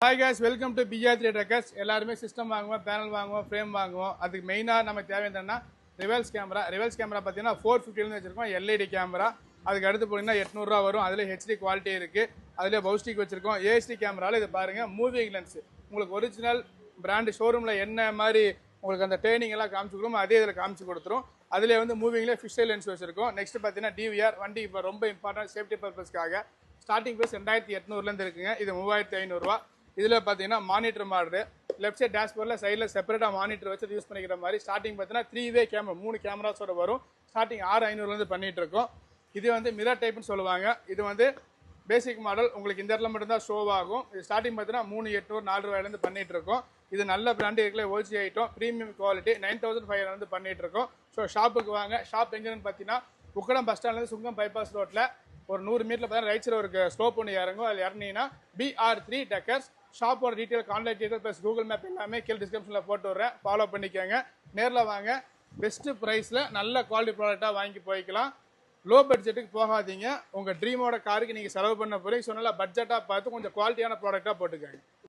Hi guys, welcome to BR3 Trackers. எல்லாருமே system வாங்குவோம், panel வாங்குவோம், ஃப்ரேம் வாங்குவோம். அதுக்கு மெயினாக நமக்கு தேவை என்னன்னா ரிவர்ஸ் கேமரா. ரிவர்ஸ் கேமரா பார்த்தீங்கன்னா 450 வச்சிருக்கோம். LED camera. அதுக்கு அடுத்து போனீங்கன்னா 800 வரும். அதில் ஹெச்டி குவாலிட்டி இருக்கு. அதில் பவுஸ்டிக் வச்சிருக்கோம். ஏஎஸ்டி கேமராவில் இது பாருங்க மூவிங் லென்ஸ். உங்களுக்கு ஒரிஜினல் பிராண்ட் ஷோரூமில் என்ன மாதிரி உங்களுக்கு அந்த ட்ரைனிங் எல்லாம் காமிச்சுக்கிறோம் அதே இதில் காமிச்சு கொடுத்துரும். அதில் வந்து மூவிங்லேயே ஃபிஷல் லென்ஸ் வச்சிருக்கோம். நெக்ஸ்ட் பார்த்தீங்கன்னா டிவிஆர் வண்டி இப்போ ரொம்ப இம்பார்ட்டன்ட் சேஃப்டி பர்பஸ்க்காக ஸ்டார்டிங் ப்ரைஸ் 2800 இருக்குங்க. இது 3500 இதில் பார்த்தீங்கன்னா மானிட்டர் மாடுது. லெஃப்ட் சைட் டேஷ்போர்டில் சைடில் செப்பரேட்டாக மானிட்டர் வச்சு யூஸ் பண்ணிக்கிற மாதிரி ஸ்டார்டிங் பார்த்தீங்கன்னா 3-வே கேமரா 3 கேமராஸோட வரும். ஸ்டார்டிங் 6500 பண்ணிட்டு இருக்கோம். இது வந்து மிரர் டைப்னு சொல்லுவாங்க. இது வந்து பேசிக் மாடல். உங்களுக்கு இந்த இடத்துல மட்டும்தான் ஷோ ஆகும். இது ஸ்டார்டிங் பார்த்தீங்கன்னா 3800 4000 பண்ணிட்டு இருக்கோம். இது நல்ல பிராண்டு இருக்கல ஓஜி ஐட்டம் ப்ரீமியம் குவாலிட்டி 9500 பண்ணிட்டு இருக்கோம். ஸோ ஷாப்புக்கு வாங்க. ஷாப் எங்கன்னு பார்த்தீங்கன்னா உக்கடம் பஸ் ஸ்டாண்ட்லேருந்து சுங்கம் பைபாஸ் ரோட்டில் ஒரு 100 மீட்டரில் பார்த்தீங்கன்னா ரைட் சைடு ஒரு ஸ்லோப் ஒன்று இறங்கும். அதில் இறங்கினீங்கன்னா BR3 Trackers ஷாப்போட detail contact detail plus Google map எல்லாமே கீழே டிஸ்கிரிப்ஷனில் போட்டு விட்றேன். ஃபாலோ பண்ணிக்கோங்க. நேரில் வாங்க. பெஸ்ட்டு ப்ரைஸில் நல்ல குவாலிட்டி ப்ராடக்டாக வாங்கி போய்க்கலாம். லோ பட்ஜெட்டுக்கு போகாதீங்க. உங்கள் ட்ரீமோட காருக்கு நீங்கள் செலவு பண்ண போகிறீங்க. ஸோ நல்லா பட்ஜெட்டாக பார்த்து கொஞ்சம் குவாலிட்டியான ப்ராடக்டாக போட்டுக்கோங்க.